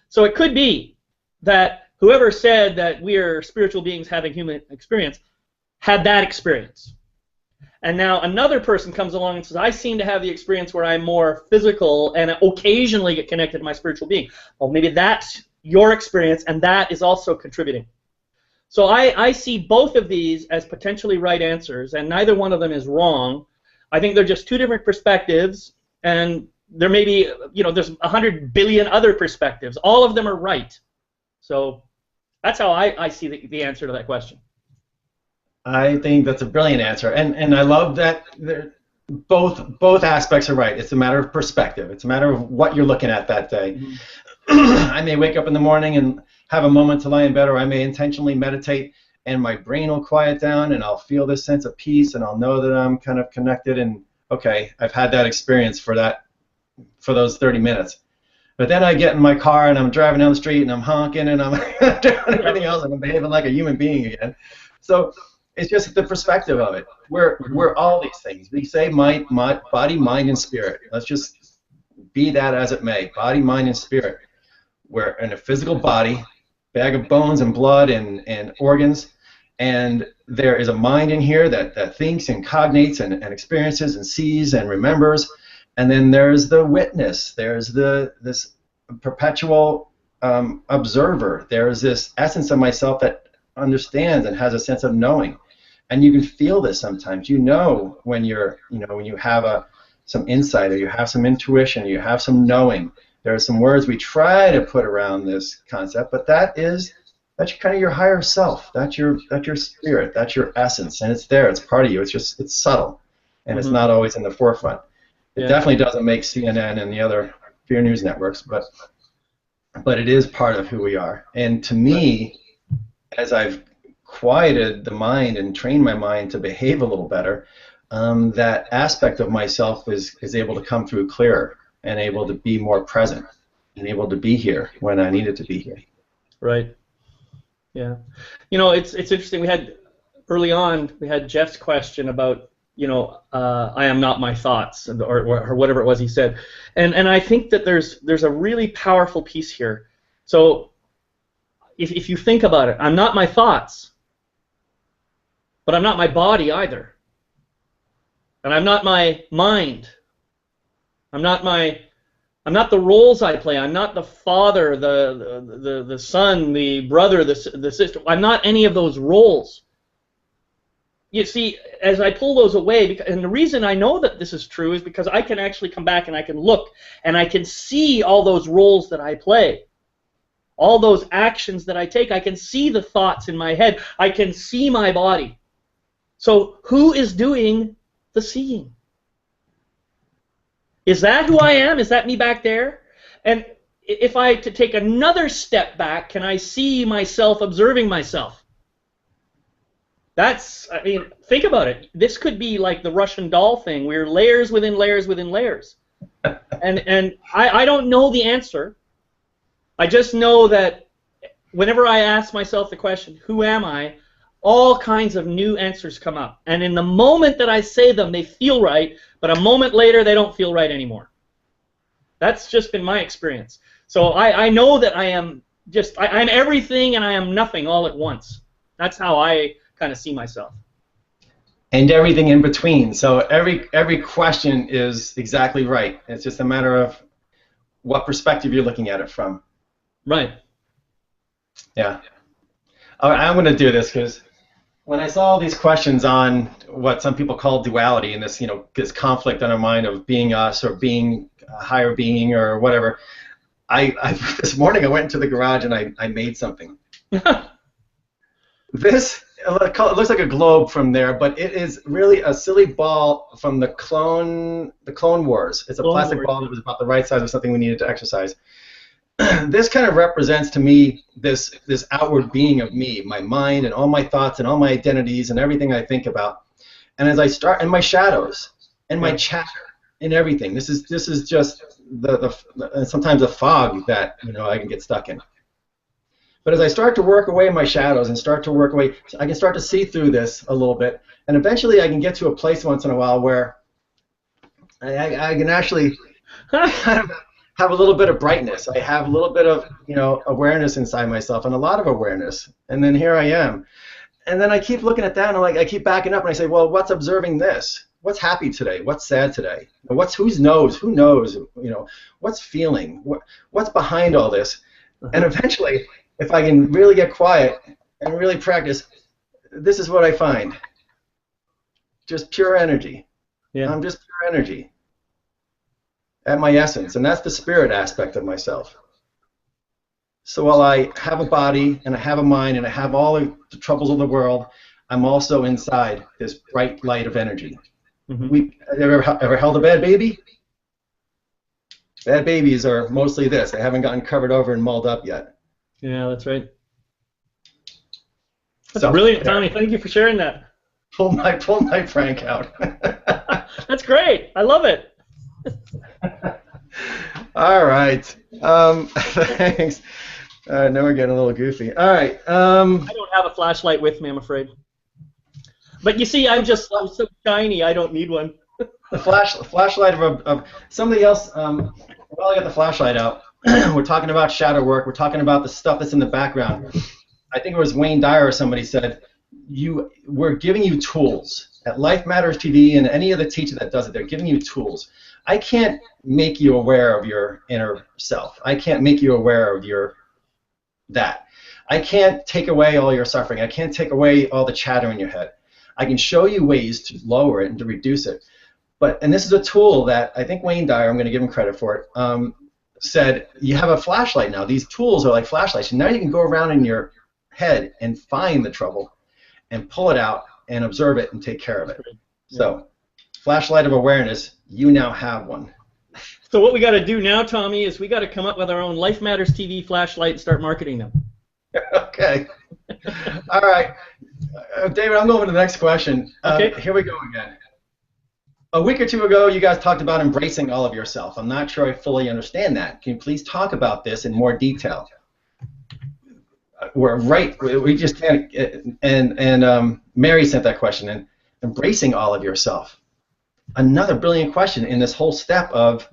So it could be that whoever said that we are spiritual beings having human experience had that experience. And now another person comes along and says, I seem to have the experience where I'm more physical and occasionally get connected to my spiritual being. Well, maybe that's your experience, and that is also contributing. So I see both of these as potentially right answers, and neither one of them is wrong. I think they're just two different perspectives, and there may be, there's 100 billion other perspectives. All of them are right. So that's how I see the answer to that question. I think that's a brilliant answer, and I love that both aspects are right. It's a matter of perspective. It's a matter of what you're looking at that day. Mm-hmm. I may wake up in the morning and have a moment to lie in bed, or I may intentionally meditate, and my brain will quiet down, and I'll feel this sense of peace, and I'll know that I'm kind of connected, and okay, I've had that experience for those 30 minutes. But then I get in my car and I'm driving down the street and I'm honking and I'm doing everything else and I'm behaving like a human being again. So it's just the perspective of it. We're all these things. We say body, mind, and spirit. Let's just be that as it may. Body, mind, and spirit. We're in a physical body, bag of bones and blood and organs, and there is a mind in here that thinks and cognates and experiences and sees and remembers. And then there's the witness. There's this perpetual observer. There's this essence of myself that understands and has a sense of knowing. And you can feel this sometimes. You know when when you have some insight or you have some intuition, you have some knowing. There are some words we try to put around this concept, but that's kind of your higher self. That's your spirit. That's your essence, and it's there. It's part of you. It's subtle, and it's not always in the forefront. It definitely doesn't make CNN and the other fear news networks, but it is part of who we are. And to me, as I've quieted the mind and trained my mind to behave a little better, that aspect of myself is able to come through clearer and able to be more present and able to be here when I needed to be here. Right. Yeah. It's interesting. Early on, we had Jeff's question about, I am not my thoughts, or whatever it was he said. And I think that there's a really powerful piece here. So if you think about it, I'm not my thoughts, but I'm not my body either. And I'm not my mind. I'm not the roles I play. I'm not the father, the son, the brother, the sister. I'm not any of those roles. You see, as I pull those away, and the reason I know that this is true is because I can actually come back and I can look and I can see all those roles that I play, all those actions that I take. I can see the thoughts in my head. I can see my body. So who is doing the seeing? Is that who I am? Is that me back there? And if I to take another step back, can I see myself observing myself? Think about it. This could be like the Russian doll thing. We're layers within layers within layers. And I don't know the answer. I just know that whenever I ask myself the question, who am I, all kinds of new answers come up. And in the moment that I say them, they feel right, but a moment later, they don't feel right anymore. That's just been my experience. So I know that I'm everything and I am nothing all at once. That's how I kind of see myself. And everything in between. So every question is exactly right. It's just a matter of what perspective you're looking at it from. Right. Yeah. All right, I'm going to do this because when I saw all these questions on what some people call duality and this conflict in our mind of being us or being a higher being or whatever, this morning I went into the garage and I made something. It looks like a globe from there, but it is really a silly ball from the Clone Wars. It's a plastic ball that was about the right size of something we needed to exercise. This kind of represents to me this outward being of me, my mind and all my thoughts and all my identities and everything I think about. And as I start, and my shadows and my chatter and everything, this is just sometimes a fog that I can get stuck in. But as I start to work away my shadows and start to work away, I can start to see through this a little bit, and eventually I can get to a place once in a while where I can actually kind of have a little bit of brightness. I have a little bit of awareness inside myself, and a lot of awareness. And then here I am, and then I keep looking at that, and I keep backing up, and I say, well, what's observing this? What's happy today? What's sad today? Who knows? What's feeling? What's behind all this? And eventually, if I can really get quiet and really practice, this is what I find. Just pure energy. Yeah. I'm just pure energy at my essence, and that's the spirit aspect of myself. So while I have a body and I have a mind and I have all the troubles of the world, I'm also inside this bright light of energy. Mm-hmm. Ever held a bad baby? Bad babies are mostly this. They haven't gotten covered over and mulled up yet. Yeah, that's right. That's brilliant, Tommy. Thank you for sharing that. Pull my prank out. That's great. I love it. All right. Thanks. All right, now we're getting a little goofy. All right. I don't have a flashlight with me, I'm afraid. But you see, I'm so shiny, I don't need one. The flashlight of somebody else. While I got the flashlight out, we're talking about shadow work. We're talking about the stuff that's in the background. I think it was Wayne Dyer or somebody said, we're giving you tools. At Life Matters TV and any other teacher that does it, they're giving you tools. I can't make you aware of your inner self. I can't make you aware of that. I can't take away all your suffering. I can't take away all the chatter in your head. I can show you ways to lower it and to reduce it. And this is a tool that I think Wayne Dyer, I'm going to give him credit for it, said, you have a flashlight now. These tools are like flashlights. And now you can go around in your head and find the trouble and pull it out and observe it and take care of it. So, flashlight of awareness, you now have one. So what we got to do now, Tommy, is we got to come up with our own Life Matters TV flashlight and start marketing them. Okay. All right. David, I'm going to the next question. Okay. Here we go again. A week or two ago, you guys talked about embracing all of yourself. I'm not sure I fully understand that. Can you please talk about this in more detail? We just can't, and Mary sent that question, and embracing all of yourself. Another brilliant question in this whole step of,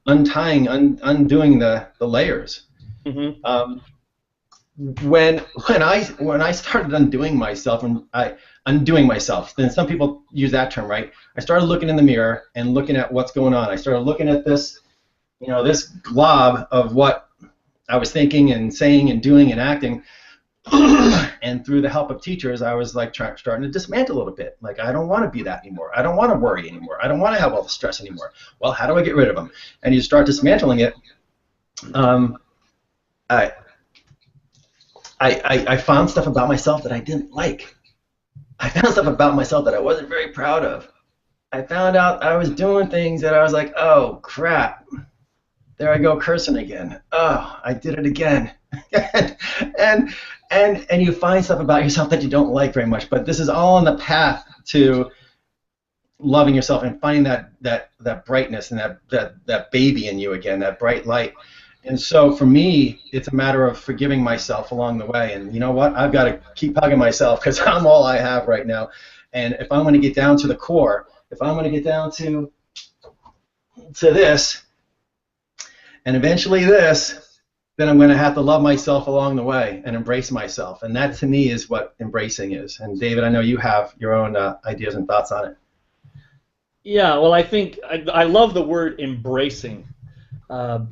undoing the layers. Mm-hmm. When I started undoing myself, then some people use that term, right? I started looking in the mirror and looking at what's going on. I started looking at this, this glob of what I was thinking and saying and doing and acting, and through the help of teachers, I was like starting to dismantle a little bit. Like, I don't want to be that anymore. I don't want to worry anymore. I don't want to have all the stress anymore. Well, how do I get rid of them? And you start dismantling it. I found stuff about myself that I didn't like. I found stuff about myself that I wasn't very proud of. I found out I was doing things that I was like, oh, crap. There I go cursing again. Oh, I did it again. and you find stuff about yourself that you don't like very much. But this is all on the path to loving yourself and finding that brightness and that baby in you again, that bright light. And so for me, it's a matter of forgiving myself along the way. And you know what? I've got to keep hugging myself because I'm all I have right now. And if I'm going to get down to the core, if I'm going to get down to this, and eventually this, then I'm going to have to love myself along the way and embrace myself. And that, to me, is what embracing is. And David, I know you have your own ideas and thoughts on it. Yeah, well, I think I love the word embracing. To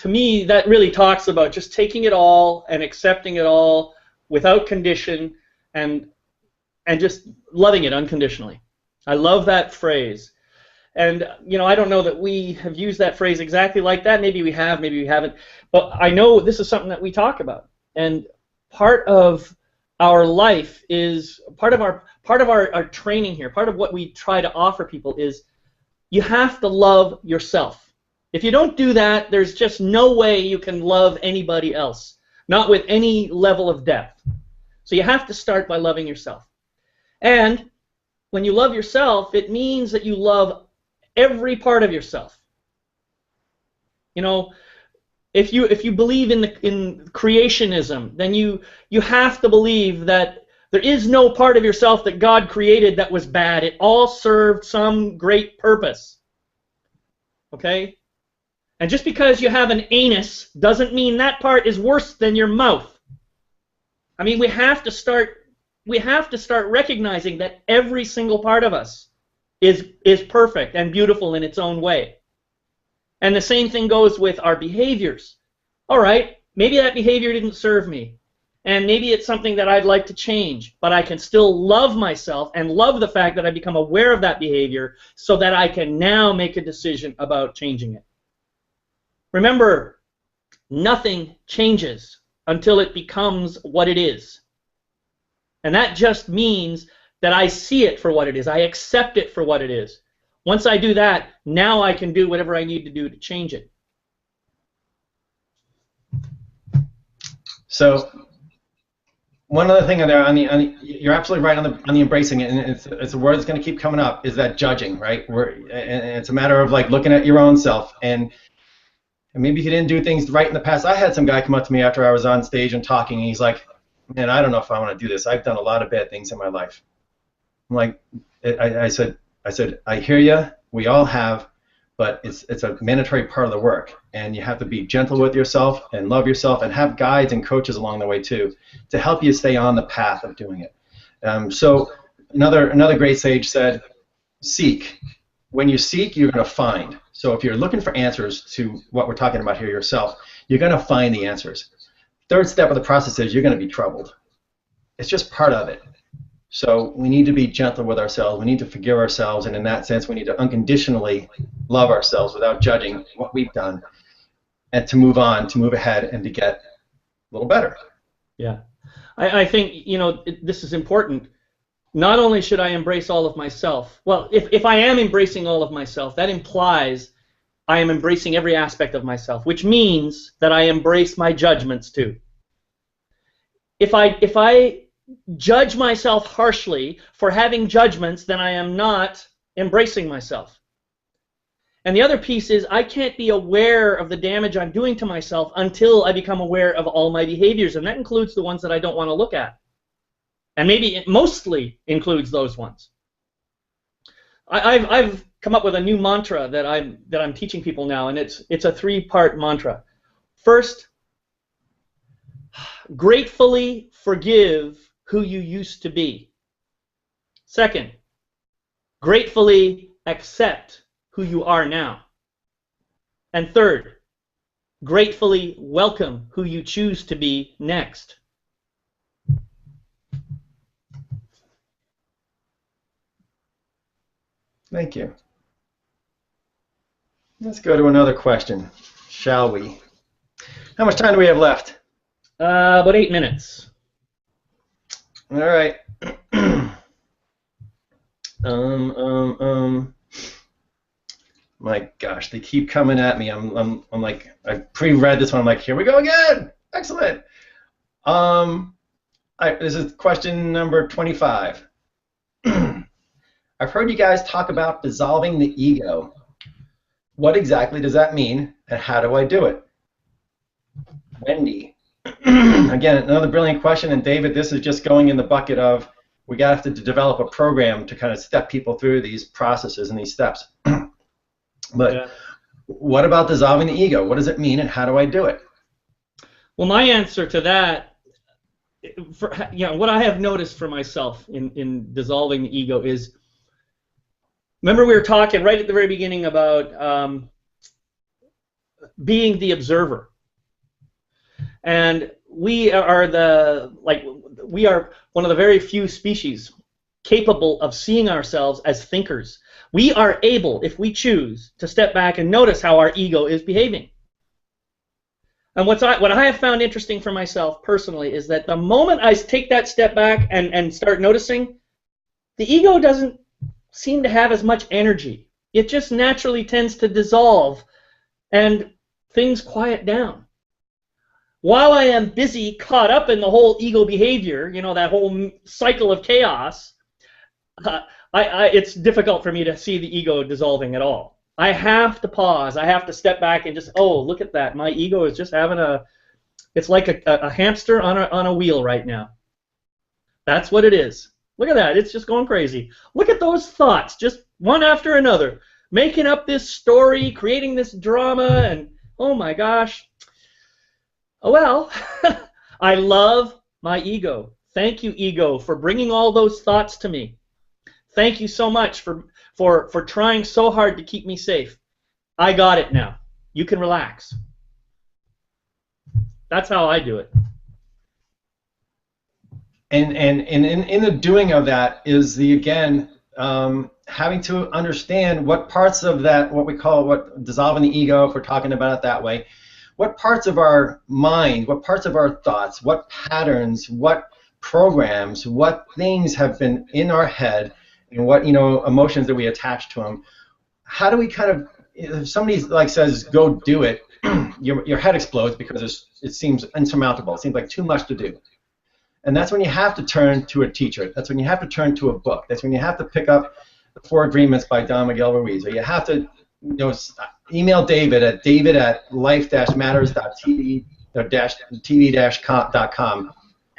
me, that really talks about just taking it all and accepting it all without condition and just loving it unconditionally. I love that phrase. And, I don't know that we have used that phrase exactly like that. Maybe we have, maybe we haven't. But I know this is something that we talk about. And part of our life is, part of our training here, part of what we try to offer people is you have to love yourself. If you don't do that, there's just no way you can love anybody else, not with any level of depth. So you have to start by loving yourself. And when you love yourself, it means that you love every part of yourself. If you believe in creationism, then you have to believe that there is no part of yourself that God created that was bad. It all served some great purpose. Okay? And just because you have an anus doesn't mean that part is worse than your mouth. I mean, we have to start recognizing that every single part of us is perfect and beautiful in its own way. And the same thing goes with our behaviors. All right, maybe that behavior didn't serve me, and maybe it's something that I'd like to change, but I can still love myself and love the fact that I become aware of that behavior so that I can now make a decision about changing it. Remember, nothing changes until it becomes what it is. And that just means that I see it for what it is. I accept it for what it is. Once I do that, now I can do whatever I need to do to change it. So one other thing on there, you're absolutely right on the embracing it, and it's a word that's going to keep coming up, is that judging, right? And it's a matter of like looking at your own self, and maybe if you didn't do things right in the past. I had some guy come up to me after I was on stage and talking, and he's like, "Man, I don't know if I want to do this. I've done a lot of bad things in my life." I'm like, I said, I hear you. We all have, but it's a mandatory part of the work, and you have to be gentle with yourself and love yourself, and have guides and coaches along the way too, to help you stay on the path of doing it. So another great sage said, seek. When you seek, you're going to find. So if you're looking for answers to what we're talking about here yourself, you're going to find the answers. Third step of the process is you're going to be troubled. It's just part of it. So we need to be gentle with ourselves. We need to forgive ourselves, and in that sense, we need to unconditionally love ourselves without judging what we've done, and to move on, to move ahead, and to get a little better. Yeah, I think this is important. Not only should I embrace all of myself. Well, if I am embracing all of myself, that implies I am embracing every aspect of myself, which means that I embrace my judgments too. If I judge myself harshly for having judgments, then I am not embracing myself. And the other piece is I can't be aware of the damage I'm doing to myself until I become aware of all my behaviors, and that includes the ones that I don't want to look at. And maybe it mostly includes those ones. I've come up with a new mantra that I'm teaching people now, and it's a 3-part mantra. First, gratefully forgive who you used to be. Second, gratefully accept who you are now. And third, gratefully welcome who you choose to be next. Thank you. Let's go to another question, shall we? How much time do we have left? About 8 minutes. All right. My gosh, they keep coming at me. I'm like, I pre-read this one. I'm like, here we go again. Excellent. This is question number 25. I've heard you guys talk about dissolving the ego. What exactly does that mean, and how do I do it? Wendy. Again, another brilliant question, and David, this is just going in the bucket of we got to develop a program to kind of step people through these processes and these steps. But yeah. What about dissolving the ego? What does it mean, and how do I do it? Well, my answer to that, what I have noticed for myself in dissolving the ego is, remember we were talking right at the very beginning about being the observer. And we are one of the very few species capable of seeing ourselves as thinkers. We are able, if we choose, to step back and notice how our ego is behaving. And what I have found interesting for myself personally is that the moment I take that step back and start noticing, the ego doesn't seem to have as much energy. It just naturally tends to dissolve and things quiet down. While I am busy caught up in the whole ego behavior, that whole cycle of chaos, it's difficult for me to see the ego dissolving at all. I have to pause. I have to step back and just, oh, look at that. My ego is just having it's like a hamster on a wheel right now. That's what it is. Look at that. It's just going crazy. Look at those thoughts, just one after another, making up this story, creating this drama, and oh my gosh. Oh, well, I love my ego. Thank you, ego, for bringing all those thoughts to me. Thank you so much for trying so hard to keep me safe. I got it now. You can relax. That's how I do it. And in the doing of that is having to understand what parts of that, what we call dissolving the ego, if we're talking about it that way, what parts of our mind, what parts of our thoughts, what patterns, what programs, what things have been in our head, and what emotions that we attach to them. How do we kind of, if somebody says go do it, your head explodes because it seems insurmountable. It seems like too much to do. And that's when you have to turn to a teacher. That's when you have to turn to a book. That's when you have to pick up The Four Agreements by Don Miguel Ruiz. Or you have to email David at david@life-matters.tv or tv-com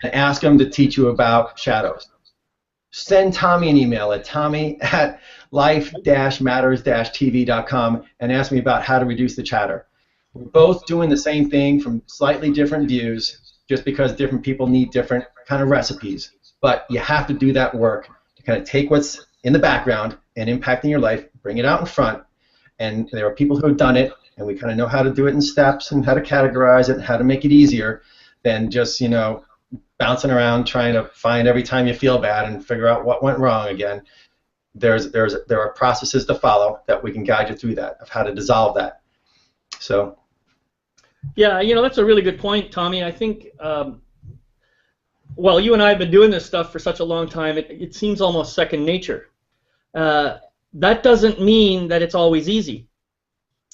and ask him to teach you about shadows. Send Tommy an email at tommy@life-matters-tv.com and ask me about how to reduce the chatter. We're both doing the same thing from slightly different views, just because different people need different kind of recipes. But you have to do that work to kind of take what's in the background and impacting your life, bring it out in front, and there are people who have done it, and we kind of know how to do it in steps and how to categorize it and how to make it easier than just, bouncing around trying to find every time you feel bad and figure out what went wrong again. There are processes to follow that we can guide you through that, of how to dissolve that. So. Yeah, that's a really good point, Tommy. I think, well, you and I have been doing this stuff for such a long time, it seems almost second nature. That doesn't mean that it's always easy.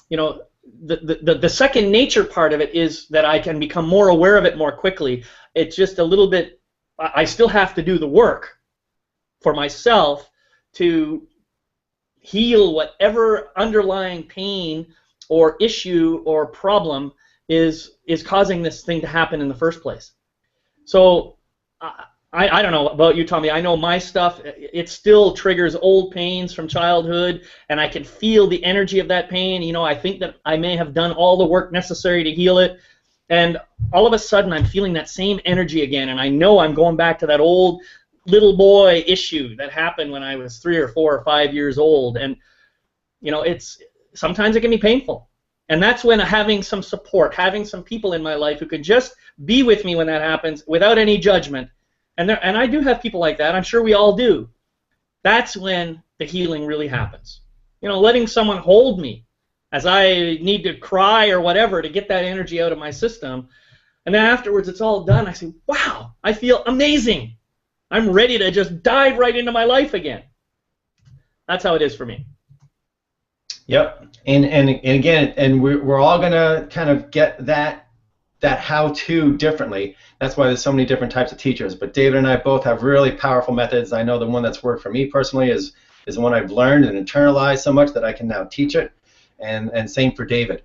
The second nature part of it is that I can become more aware of it more quickly. It's just a little bit, I still have to do the work for myself to heal whatever underlying pain or issue or problem is causing this thing to happen in the first place. So I don't know about you, Tommy. I know my stuff, it still triggers old pains from childhood, and I can feel the energy of that pain. I think that I may have done all the work necessary to heal it, and all of a sudden I'm feeling that same energy again, and I know I'm going back to that old little boy issue that happened when I was 3 or 4 or 5 years old, and sometimes it can be painful. And that's when having some support, having some people in my life who could just be with me when that happens without any judgment, and I do have people like that, I'm sure we all do, that's when the healing really happens. Letting someone hold me as I need to cry or whatever to get that energy out of my system, and then afterwards it's all done, I say, wow, I feel amazing. I'm ready to just dive right into my life again. That's how it is for me. Yep, and again, and we're all gonna kind of get that how-to differently. That's why there's so many different types of teachers. But David and I both have really powerful methods. I know the one that's worked for me personally is the one I've learned and internalized so much that I can now teach it, and same for David.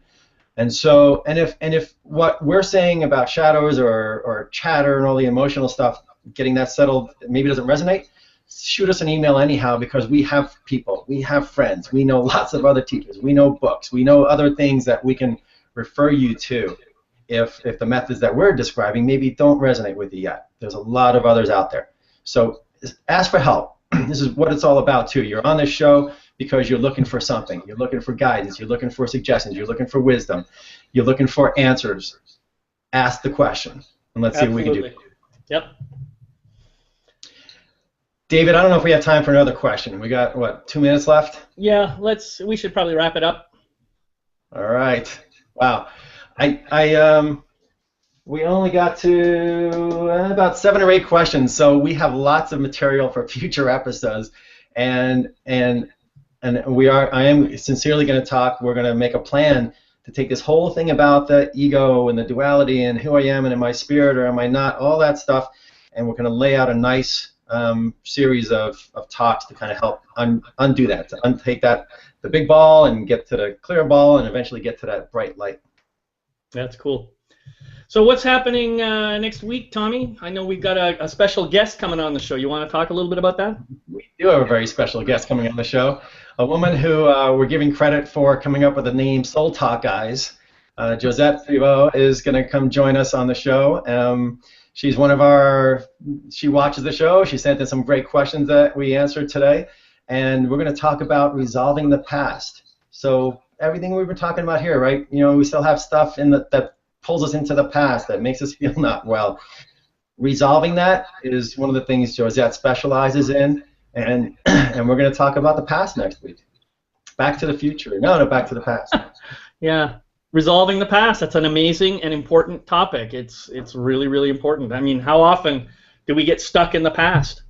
And so, and if what we're saying about shadows or chatter and all the emotional stuff, getting that settled, maybe doesn't resonate, shoot us an email anyhow, because we have people, we have friends, we know lots of other teachers, we know books, we know other things that we can refer you to if the methods that we're describing maybe don't resonate with you yet. There's a lot of others out there. So ask for help. This is what it's all about too. You're on this show because you're looking for something. You're looking for guidance. You're looking for suggestions. You're looking for wisdom. You're looking for answers. Ask the question, and let's see what we can do. Yep. David, I don't know if we have time for another question. We got, what, 2 minutes left? Yeah, we should probably wrap it up. All right. Wow. We only got to about 7 or 8 questions, so we have lots of material for future episodes, and I am sincerely going to talk. We're going to make a plan to take this whole thing about the ego and the duality and who I am and am I spirit or am I not, all that stuff, and we're going to lay out a nice series of talks to kind of help undo that, to untake the big ball and get to the clear ball and eventually get to that bright light. That's cool. So what's happening next week, Tommy? I know we've got a special guest coming on the show. You want to talk a little bit about that? We do have a very special guest coming on the show, a woman who we're giving credit for coming up with the name Soul Talk Guys. Josette Friveau is going to come join us on the show. She's she watches the show. She sent in some great questions that we answered today, and we're going to talk about resolving the past. So everything we've been talking about here, right? We still have stuff that pulls us into the past, that makes us feel not well. Resolving that is one of the things Josette specializes in, and we're going to talk about the past next week. Back to the future. No, back to the past. Yeah. Resolving the past, that's an amazing and important topic. It's really, really important. I mean, how often do we get stuck in the past?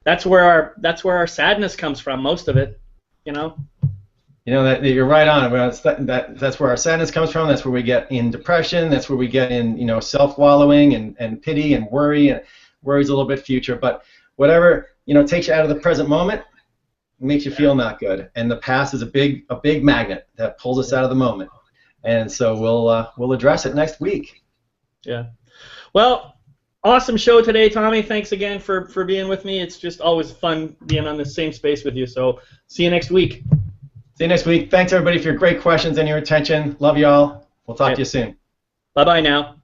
That's where our sadness comes from, most of it, that you're right on. That's where our sadness comes from. That's where we get in depression. That's where we get in, self-wallowing and pity and worry. And worries a little bit future, but whatever, you know, takes you out of the present moment makes you feel not good. And the past is a big magnet that pulls us out of the moment. And so we'll address it next week. Yeah. Well, awesome show today, Tommy. Thanks again for being with me. It's just always fun being on the same space with you. So see you next week. See you next week. Thanks, everybody, for your great questions and your attention. Love you all. We'll talk to you soon. Bye-bye now.